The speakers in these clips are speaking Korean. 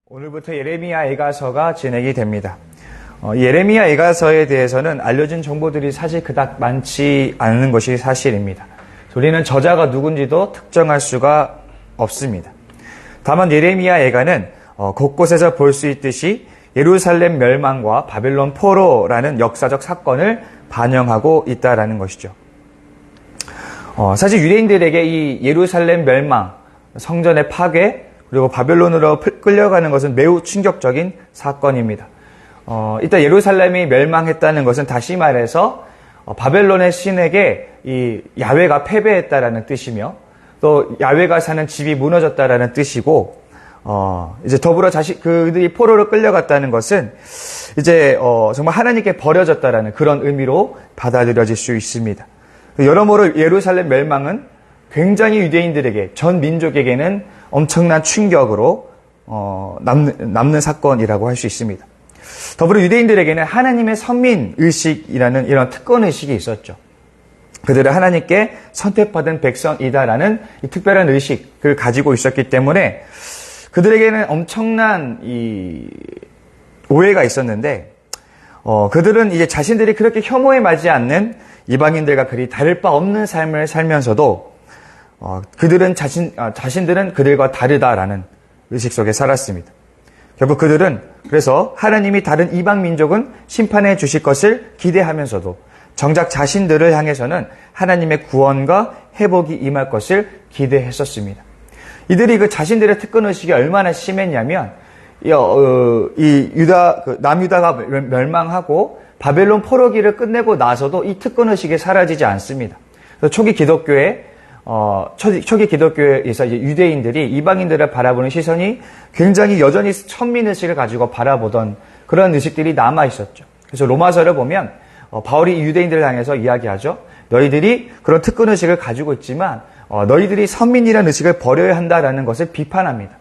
오늘부터 예레미야 애가서가 진행이 됩니다. 예레미야 애가서에 대해서는 알려진 정보들이 사실 그닥 많지 않은 것이 사실입니다. 우리는 저자가 누군지도 특정할 수가 없습니다. 다만 예레미야 애가는 곳곳에서 볼 수 있듯이 예루살렘 멸망과 바벨론 포로라는 역사적 사건을 반영하고 있다라는 것이죠. 사실 유대인들에게 이 예루살렘 멸망, 성전의 파괴, 그리고 바벨론으로 끌려가는 것은 매우 충격적인 사건입니다. 이따 예루살렘이 멸망했다는 것은 다시 말해서 바벨론의 신에게 이 야훼가 패배했다라는 뜻이며 또 야훼가 사는 집이 무너졌다라는 뜻이고 이제 더불어 그들이 포로로 끌려갔다는 것은 이제 정말 하나님께 버려졌다라는 그런 의미로 받아들여질 수 있습니다. 여러모로 예루살렘 멸망은 굉장히 유대인들에게 전 민족에게는 엄청난 충격으로 남는 사건이라고 할 수 있습니다. 더불어 유대인들에게는 하나님의 선민의식이라는 이런 특권의식이 있었죠. 그들은 하나님께 선택받은 백성이다라는 이 특별한 의식을 가지고 있었기 때문에 그들에게는 엄청난 이 오해가 있었는데 그들은 이제 자신들이 그렇게 혐오에 맞지 않는 이방인들과 그리 다를 바 없는 삶을 살면서도 그들은 자신들은 그들과 다르다라는 의식 속에 살았습니다. 결국 그들은 그래서 하나님이 다른 이방 민족은 심판해 주실 것을 기대하면서도 정작 자신들을 향해서는 하나님의 구원과 회복이 임할 것을 기대했었습니다. 이들이 그 자신들의 특권의식이 얼마나 심했냐면 남유다가 멸망하고 바벨론 포로기를 끝내고 나서도 이 특권의식이 사라지지 않습니다. 그래서 초기 기독교에서 이제 유대인들이 이방인들을 바라보는 시선이 굉장히 여전히 천민의식을 가지고 바라보던 그런 의식들이 남아 있었죠. 그래서 로마서를 보면 바울이 유대인들을 향해서 이야기하죠. 너희들이 그런 특권의식을 가지고 있지만 너희들이 선민이라는 의식을 버려야 한다라는 것을 비판합니다.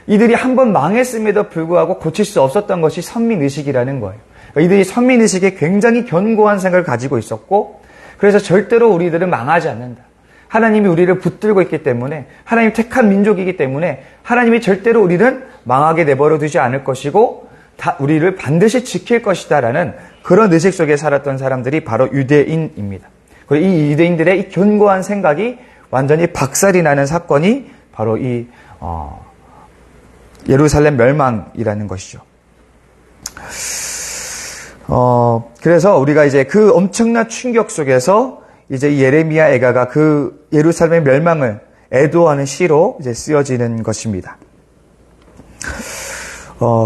이들이 한번 망했음에도 불구하고 고칠 수 없었던 것이 선민의식이라는 거예요. 이들이 선민의식에 굉장히 견고한 생각을 가지고 있었고 그래서 절대로 우리들은 망하지 않는다. 하나님이 우리를 붙들고 있기 때문에 하나님 택한 민족이기 때문에 하나님이 절대로 우리는 망하게 내버려 두지 않을 것이고 우리를 반드시 지킬 것이다라는 그런 의식 속에 살았던 사람들이 바로 유대인입니다. 그리고 이 유대인들의 이 견고한 생각이 완전히 박살이 나는 사건이 바로 이 예루살렘 멸망이라는 것이죠. 그래서 우리가 이제 그 엄청난 충격 속에서 이제 예레미야 애가가 그 예루살렘의 멸망을 애도하는 시로 이제 쓰여지는 것입니다.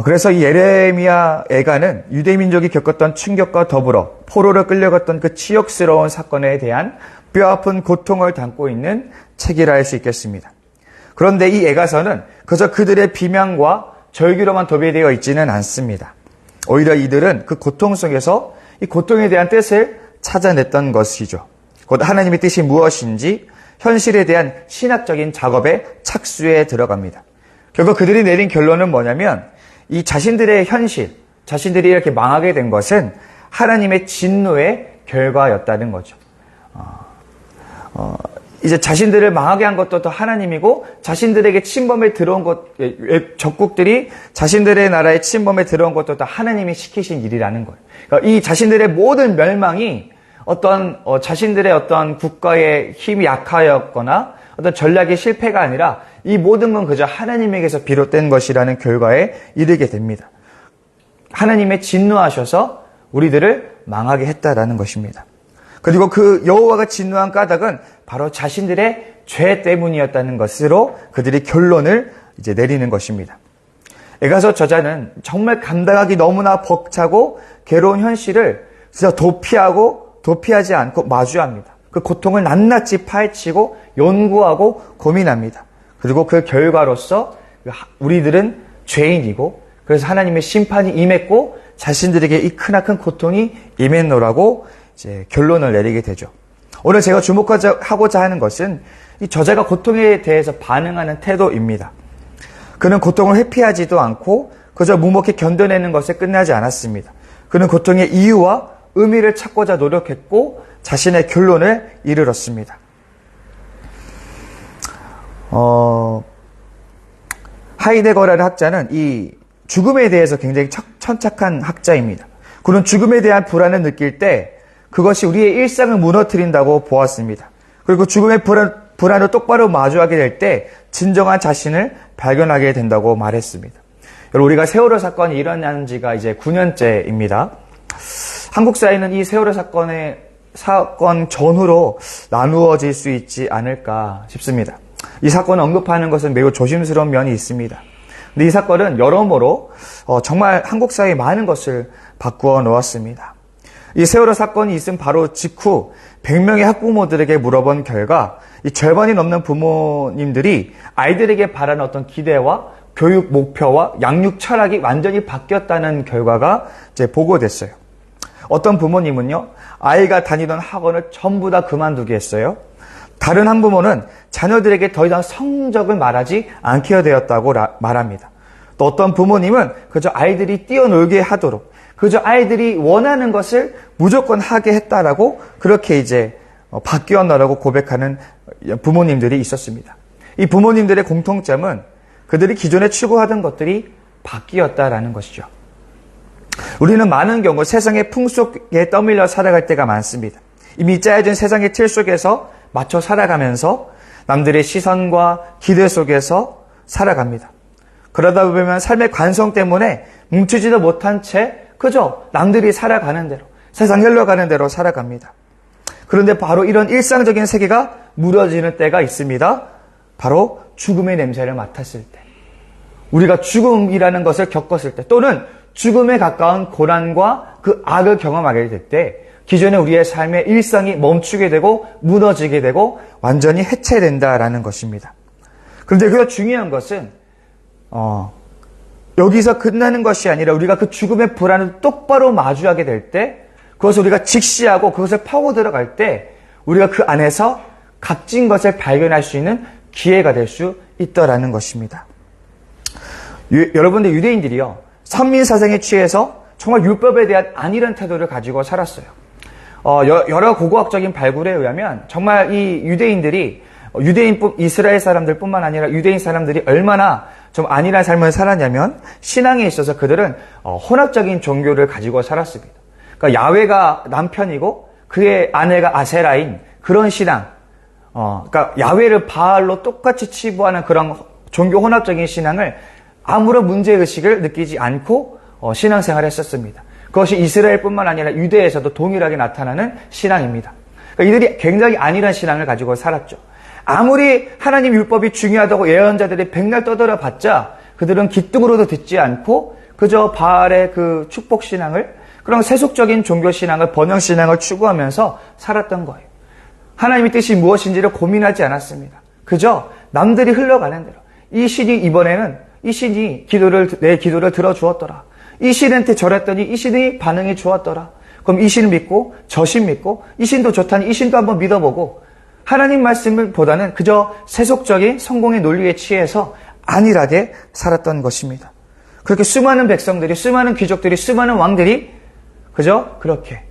그래서 이 예레미야 애가는 유대 민족이 겪었던 충격과 더불어 포로로 끌려갔던 그 치욕스러운 사건에 대한 뼈아픈 고통을 담고 있는 책이라 할 수 있겠습니다. 그런데 이 애가서는 그저 그들의 비명과 절규로만 도배되어 있지는 않습니다. 오히려 이들은 그 고통 속에서 이 고통에 대한 뜻을 찾아냈던 것이죠. 곧 하나님의 뜻이 무엇인지 현실에 대한 신학적인 작업에 착수해 들어갑니다. 결국 그들이 내린 결론은 뭐냐면 이 자신들의 현실, 자신들이 이렇게 망하게 된 것은 하나님의 진노의 결과였다는 거죠. 이제 자신들을 망하게 한 것도 또 하나님이고 자신들에게 침범에 들어온 적국들이 자신들의 나라에 침범에 들어온 것도 또 하나님이 시키신 일이라는 거예요. 그러니까 이 자신들의 모든 멸망이 자신들의 어떤 국가의 힘이 약하였거나 어떤 전략의 실패가 아니라 이 모든 건 그저 하나님에게서 비롯된 것이라는 결과에 이르게 됩니다. 하나님의 진노하셔서 우리들을 망하게 했다라는 것입니다. 그리고 그 여호와가 진노한 까닭은 바로 자신들의 죄 때문이었다는 것으로 그들이 결론을 이제 내리는 것입니다. 애가서 저자는 정말 감당하기 너무나 벅차고 괴로운 현실을 진짜 도피하지 않고 마주합니다. 그 고통을 낱낱이 파헤치고 연구하고 고민합니다. 그리고 그 결과로서 우리들은 죄인이고 그래서 하나님의 심판이 임했고 자신들에게 이 크나큰 고통이 임했노라고 이제 결론을 내리게 되죠. 오늘 제가 주목하고자 하는 것은 이 저자가 고통에 대해서 반응하는 태도입니다. 그는 고통을 회피하지도 않고 그저 묵묵히 견뎌내는 것에 끝나지 않았습니다. 그는 고통의 이유와 의미를 찾고자 노력했고 자신의 결론을 이르렀습니다. 하이데거라는 학자는 이 죽음에 대해서 굉장히 천착한 학자입니다. 그는 죽음에 대한 불안을 느낄 때 그것이 우리의 일상을 무너뜨린다고 보았습니다. 그리고 죽음의 불안을 똑바로 마주하게 될 때 진정한 자신을 발견하게 된다고 말했습니다. 여러분, 우리가 세월호 사건이 일어난 지가 이제 9년째입니다. 한국 사회는 이 세월호 사건 전후로 나누어질 수 있지 않을까 싶습니다. 이 사건을 언급하는 것은 매우 조심스러운 면이 있습니다. 근데 이 사건은 여러모로 정말 한국 사회에 많은 것을 바꾸어 놓았습니다. 이 세월호 사건이 있은 바로 직후 100명의 학부모들에게 물어본 결과 이 절반이 넘는 부모님들이 아이들에게 바라는 어떤 기대와 교육 목표와 양육 철학이 완전히 바뀌었다는 결과가 이제 보고됐어요. 어떤 부모님은요, 아이가 다니던 학원을 전부 다 그만두게 했어요. 다른 한 부모는 자녀들에게 더 이상 성적을 말하지 않게 되었다고 말합니다. 또 어떤 부모님은 그저 아이들이 뛰어놀게 하도록, 그저 아이들이 원하는 것을 무조건 하게 했다라고 그렇게 이제 바뀌었다라고 고백하는 부모님들이 있었습니다. 이 부모님들의 공통점은 그들이 기존에 추구하던 것들이 바뀌었다라는 것이죠. 우리는 많은 경우 세상의 풍속에 떠밀려 살아갈 때가 많습니다. 이미 짜여진 세상의 틀 속에서 맞춰 살아가면서 남들의 시선과 기대 속에서 살아갑니다. 그러다 보면 삶의 관성 때문에 멈추지도 못한 채 그저 남들이 살아가는 대로, 세상 흘러가는 대로 살아갑니다. 그런데 바로 이런 일상적인 세계가 무너지는 때가 있습니다. 바로 죽음의 냄새를 맡았을 때, 우리가 죽음이라는 것을 겪었을 때, 또는 죽음에 가까운 고난과 그 악을 경험하게 될 때, 기존의 우리의 삶의 일상이 멈추게 되고 무너지게 되고 완전히 해체된다라는 것입니다. 그런데 그 중요한 것은 여기서 끝나는 것이 아니라 우리가 그 죽음의 불안을 똑바로 마주하게 될 때, 그것을 우리가 직시하고 그것을 파고 들어갈 때 우리가 그 안에서 값진 것을 발견할 수 있는 기회가 될 수 있다라는 것입니다. 여러분들, 유대인들이요, 선민사상에 취해서 정말 율법에 대한 안일한 태도를 가지고 살았어요. 여러 고고학적인 발굴에 의하면 정말 이 유대인들이 이스라엘 사람들뿐만 아니라 유대인 사람들이 얼마나 좀 안일한 삶을 살았냐면, 신앙에 있어서 그들은 혼합적인 종교를 가지고 살았습니다. 그러니까 야훼가 남편이고 그의 아내가 아세라인 그런 신앙, 그러니까 야훼를 바알로 똑같이 치부하는 그런 종교 혼합적인 신앙을 아무런 문제의식을 느끼지 않고 신앙생활을 했었습니다. 그것이 이스라엘뿐만 아니라 유대에서도 동일하게 나타나는 신앙입니다. 그러니까 이들이 굉장히 안일한 신앙을 가지고 살았죠. 아무리 하나님 율법이 중요하다고 예언자들이 백날 떠들어 봤자 그들은 귀뚱으로도 듣지 않고 그저 바알의 그 축복신앙을, 그런 세속적인 종교신앙을, 번영신앙을 추구하면서 살았던 거예요. 하나님의 뜻이 무엇인지를 고민하지 않았습니다. 그저 남들이 흘러가는 대로, 이 신이 이번에는 이 신이 내 기도를 들어주었더라, 이 신한테 절했더니 이 신의 반응이 좋았더라, 그럼 이 신을 믿고 저 신 믿고 이 신도 좋다니 이 신도 한번 믿어보고, 하나님 말씀을 보다는 그저 세속적인 성공의 논리에 취해서 안일하게 살았던 것입니다. 그렇게 수많은 백성들이, 수많은 귀족들이, 수많은 왕들이 그저 그렇게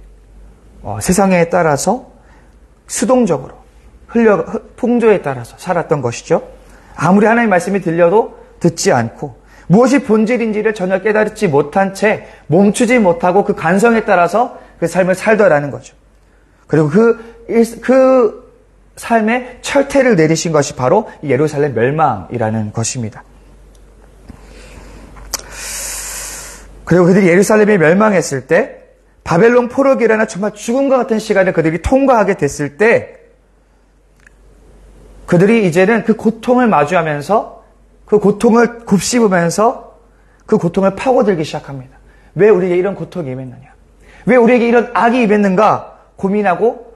세상에 따라서 수동적으로 풍조에 따라서 살았던 것이죠. 아무리 하나님 말씀이 들려도 듣지 않고 무엇이 본질인지를 전혀 깨달지 못한 채 멈추지 못하고 그 간성에 따라서 그 삶을 살더라는 거죠. 그리고 그 삶의 철퇴를 내리신 것이 바로 예루살렘 멸망이라는 것입니다. 그리고 그들이 예루살렘이 멸망했을 때, 바벨론 포로기라는 정말 죽음과 같은 시간을 그들이 통과하게 됐을 때, 그들이 이제는 그 고통을 마주하면서 그 고통을 곱씹으면서 그 고통을 파고들기 시작합니다. 왜 우리에게 이런 고통이 임했느냐? 왜 우리에게 이런 악이 임했는가? 고민하고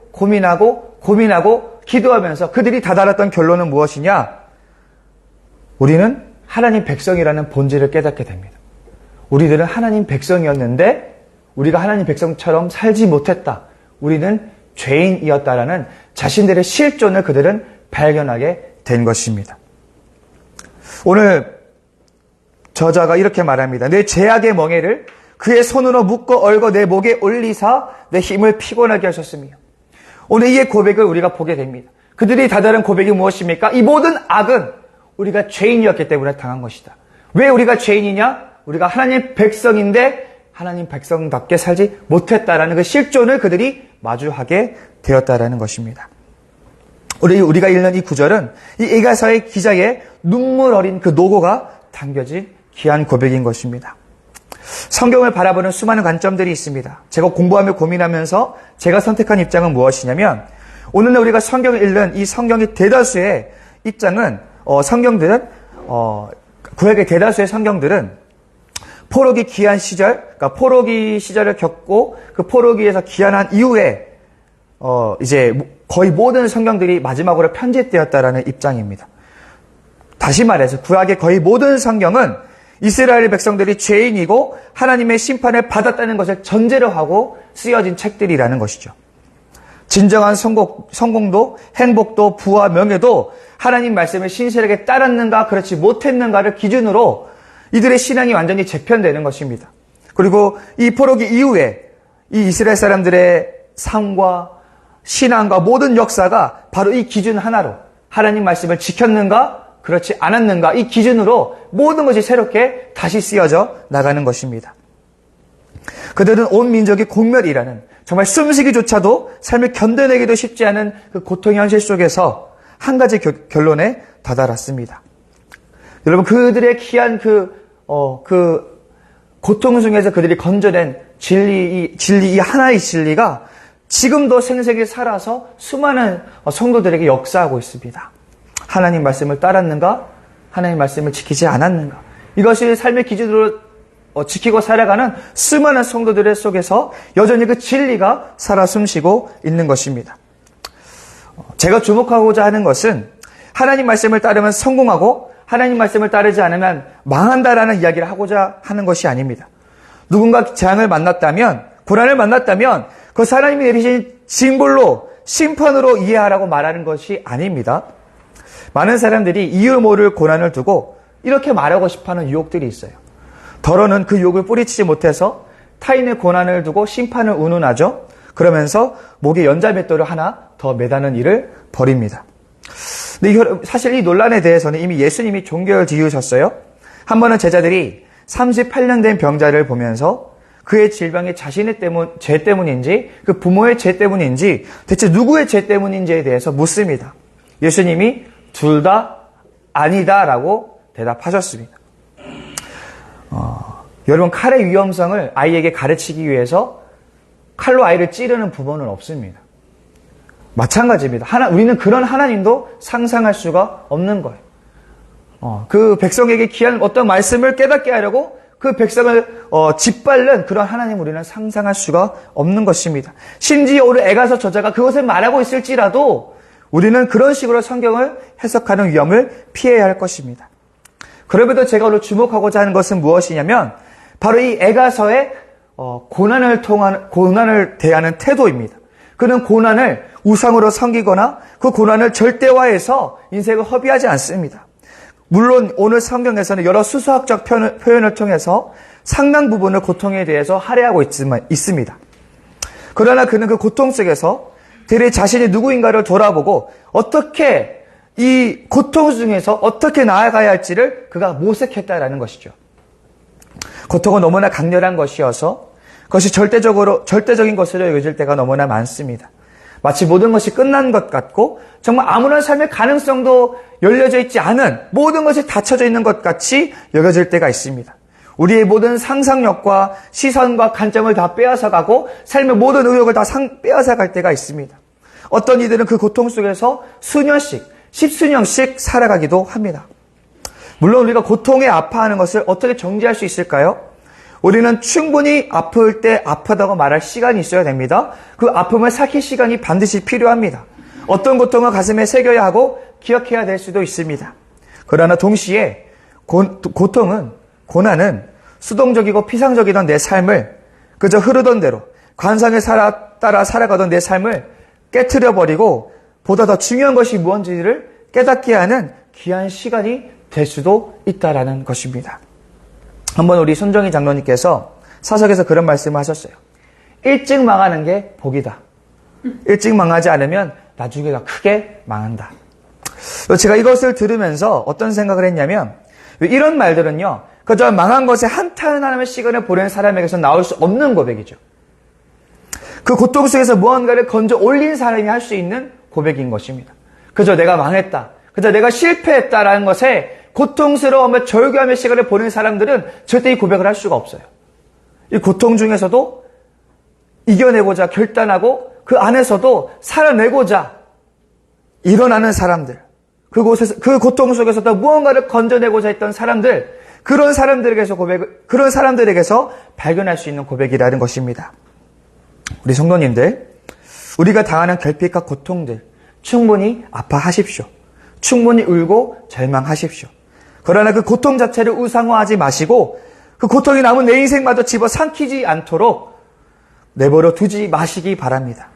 기도하면서 그들이 다다랐던 결론은 무엇이냐? 우리는 하나님 백성이라는 본질을 깨닫게 됩니다. 우리들은 하나님 백성이었는데 우리가 하나님 백성처럼 살지 못했다. 우리는 죄인이었다라는 자신들의 실존을 그들은 발견하게 된 것입니다. 오늘 저자가 이렇게 말합니다. 내 죄악의 멍에를 그의 손으로 묶어 얽어 내 목에 올리사 내 힘을 피곤하게 하셨으며, 오늘 이의 고백을 우리가 보게 됩니다. 그들이 다다른 고백이 무엇입니까? 이 모든 악은 우리가 죄인이었기 때문에 당한 것이다. 왜 우리가 죄인이냐? 우리가 하나님 백성인데 하나님 백성답게 살지 못했다라는 그 실존을 그들이 마주하게 되었다라는 것입니다. 우리가 읽는 이 구절은 이 에가서의 기자의 눈물 어린 그 노고가 담겨진 귀한 고백인 것입니다. 성경을 바라보는 수많은 관점들이 있습니다. 제가 공부하며 고민하면서 제가 선택한 입장은 무엇이냐면, 오늘날 우리가 성경을 읽는 이 성경의 대다수의 입장은, 구약의 대다수의 성경들은 포로기 귀한 시절, 그러니까 포로기 시절을 겪고 그 포로기에서 귀환한 이후에, 이제 거의 모든 성경들이 마지막으로 편집되었다라는 입장입니다. 다시 말해서 구약의 거의 모든 성경은 이스라엘 백성들이 죄인이고 하나님의 심판을 받았다는 것을 전제로 하고 쓰여진 책들이라는 것이죠. 진정한 성공도 행복도 부와 명예도 하나님 말씀을 신실하게 따랐는가 그렇지 못했는가를 기준으로 이들의 신앙이 완전히 재편되는 것입니다. 그리고 이 포로기 이후에 이 이스라엘 사람들의 삶과 신앙과 모든 역사가 바로 이 기준 하나로 하나님 말씀을 지켰는가 그렇지 않았는가 이 기준으로 모든 것이 새롭게 다시 쓰여져 나가는 것입니다. 그들은 온 민족이 공멸이라는 정말 숨쉬기조차도 삶을 견뎌내기도 쉽지 않은 그 고통의 현실 속에서 한 가지 결론에 다다랐습니다. 여러분, 그들의 귀한 그 고통 중에서 그들이 건져낸 진리 이 하나의 진리가 지금도 생생히 살아서 수많은 성도들에게 역사하고 있습니다. 하나님 말씀을 따랐는가? 하나님 말씀을 지키지 않았는가? 이것이 삶의 기준으로 지키고 살아가는 수많은 성도들의 속에서 여전히 그 진리가 살아 숨쉬고 있는 것입니다. 제가 주목하고자 하는 것은 하나님 말씀을 따르면 성공하고 하나님 말씀을 따르지 않으면 망한다라는 이야기를 하고자 하는 것이 아닙니다. 누군가 재앙을 만났다면, 고난을 만났다면 그것을 하나님이 내리신 징벌로 심판으로 이해하라고 말하는 것이 아닙니다. 많은 사람들이 이유 모를 고난을 두고 이렇게 말하고 싶어하는 유혹들이 있어요. 더러는 그 유혹을 뿌리치지 못해서 타인의 고난을 두고 심판을 운운하죠. 그러면서 목에 연자맷돌을 하나 더 매다는 일을 벌입니다. 근데 사실 이 논란에 대해서는 이미 예수님이 종교를 지으셨어요. 한 번은 제자들이 38년 된 병자를 보면서 그의 질병이 자신의 죄 때문인지 그 부모의 죄 때문인지 대체 누구의 죄 때문인지에 대해서 묻습니다. 예수님이 둘 다 아니다라고 대답하셨습니다. 여러분, 칼의 위험성을 아이에게 가르치기 위해서 칼로 아이를 찌르는 부모는 없습니다. 마찬가지입니다. 우리는 그런 하나님도 상상할 수가 없는 거예요. 그 백성에게 귀한 어떤 말씀을 깨닫게 하려고 그 백성을 짓밟는 그런 하나님 우리는 상상할 수가 없는 것입니다. 심지어 오늘 에가서 저자가 그것을 말하고 있을지라도 우리는 그런 식으로 성경을 해석하는 위험을 피해야 할 것입니다. 그럼에도 제가 오늘 주목하고자 하는 것은 무엇이냐면 바로 이 에가서의 고난을 대하는 태도입니다. 그는 고난을 우상으로 섬기거나 그 고난을 절대화해서 인생을 허비하지 않습니다. 물론 오늘 성경에서는 여러 수수학적 표현을 통해서 상당 부분의 고통에 대해서 할애하고 있습니다. 그러나 그는 그 고통 속에서 들의 자신이 누구인가를 돌아보고 어떻게 이 고통 중에서 어떻게 나아가야 할지를 그가 모색했다라는 것이죠. 고통은 너무나 강렬한 것이어서 그것이 절대적인 것으로 여겨질 때가 너무나 많습니다. 마치 모든 것이 끝난 것 같고 정말 아무런 삶의 가능성도 열려져 있지 않은 모든 것이 닫혀져 있는 것 같이 여겨질 때가 있습니다. 우리의 모든 상상력과 시선과 관점을 다 빼앗아가고 삶의 모든 의욕을 다 빼앗아갈 때가 있습니다. 어떤 이들은 그 고통 속에서 수년씩, 십수년씩 살아가기도 합니다. 물론 우리가 고통에 아파하는 것을 어떻게 정지할 수 있을까요? 우리는 충분히 아플 때 아프다고 말할 시간이 있어야 됩니다. 그 아픔을 삭힐 시간이 반드시 필요합니다. 어떤 고통을 가슴에 새겨야 하고 기억해야 될 수도 있습니다. 그러나 동시에 고난은 수동적이고 피상적이던 내 삶을 그저 흐르던 대로 관상에 따라 살아가던 내 삶을 깨트려버리고 보다 더 중요한 것이 무엇인지를 깨닫게 하는 귀한 시간이 될 수도 있다라는 것입니다. 한번 우리 손정희 장로님께서 사석에서 그런 말씀을 하셨어요. 일찍 망하는 게 복이다. 일찍 망하지 않으면 나중에 더 크게 망한다. 제가 이것을 들으면서 어떤 생각을 했냐면 이런 말들은요, 그저 망한 것에 한탄하는 시간을 보내는 사람에게서 나올 수 없는 고백이죠. 그 고통 속에서 무언가를 건져 올린 사람이 할 수 있는 고백인 것입니다. 그저 내가 망했다, 그저 내가 실패했다라는 것에 고통스러워하며 절규하며 시간을 보내는 사람들은 절대 이 고백을 할 수가 없어요. 이 고통 중에서도 이겨내고자 결단하고 그 안에서도 살아내고자 일어나는 사람들, 그곳에서, 그 고통 속에서도 무언가를 건져내고자 했던 사람들, 그런 사람들에게서 발견할 수 있는 고백이라는 것입니다. 우리 성도님들, 우리가 당하는 결핍과 고통들 충분히 아파하십시오. 충분히 울고 절망하십시오. 그러나 그 고통 자체를 우상화하지 마시고 그 고통이 남은 내 인생마저 집어삼키지 않도록 내버려 두지 마시기 바랍니다.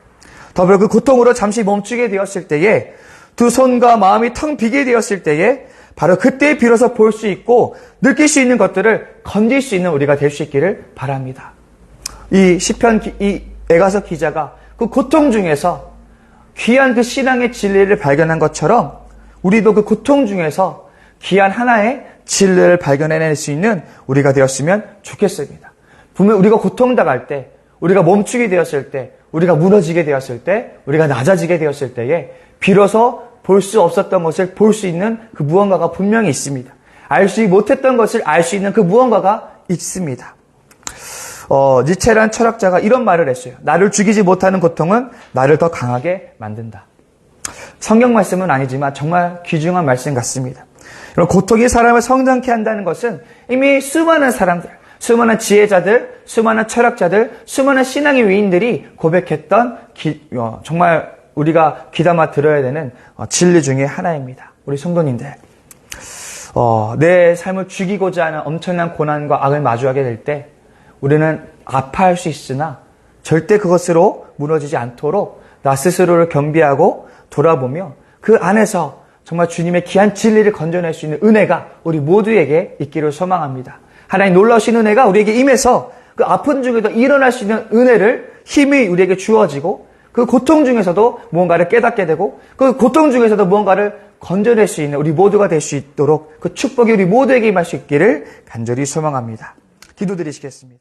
더불어 그 고통으로 잠시 멈추게 되었을 때에, 두 손과 마음이 텅 비게 되었을 때에 바로 그때 비로소 볼 수 있고 느낄 수 있는 것들을 건질 수 있는 우리가 될 수 있기를 바랍니다. 이 시편, 이 에가서 기자가 그 고통 중에서 귀한 그 신앙의 진리를 발견한 것처럼 우리도 그 고통 중에서 귀한 하나의 진리를 발견해낼 수 있는 우리가 되었으면 좋겠습니다. 분명 우리가 고통당할 때, 우리가 멈추게 되었을 때, 우리가 무너지게 되었을 때, 우리가 낮아지게 되었을 때에 비로소 볼 수 없었던 것을 볼 수 있는 그 무언가가 분명히 있습니다. 알지 못했던 것을 알 수 있는 그 무언가가 있습니다. 니체란 철학자가 이런 말을 했어요. 나를 죽이지 못하는 고통은 나를 더 강하게 만든다. 성경 말씀은 아니지만 정말 귀중한 말씀 같습니다. 고통이 사람을 성장케 한다는 것은 이미 수많은 사람들, 수많은 지혜자들, 수많은 철학자들, 수많은 신앙의 위인들이 고백했던 정말 우리가 귀담아 들어야 되는 진리 중에 하나입니다. 우리 성도님들, 내 삶을 죽이고자 하는 엄청난 고난과 악을 마주하게 될 때 우리는 아파할 수 있으나 절대 그것으로 무너지지 않도록 나 스스로를 겸비하고 돌아보며 그 안에서 정말 주님의 귀한 진리를 건져낼 수 있는 은혜가 우리 모두에게 있기를 소망합니다. 하나님 놀라우신 은혜가 우리에게 임해서 그 아픈 중에도 일어날 수 있는 은혜를, 힘이 우리에게 주어지고 그 고통 중에서도 무언가를 깨닫게 되고 그 고통 중에서도 무언가를 건져낼 수 있는 우리 모두가 될 수 있도록 그 축복이 우리 모두에게 임할 수 있기를 간절히 소망합니다. 기도드리시겠습니다.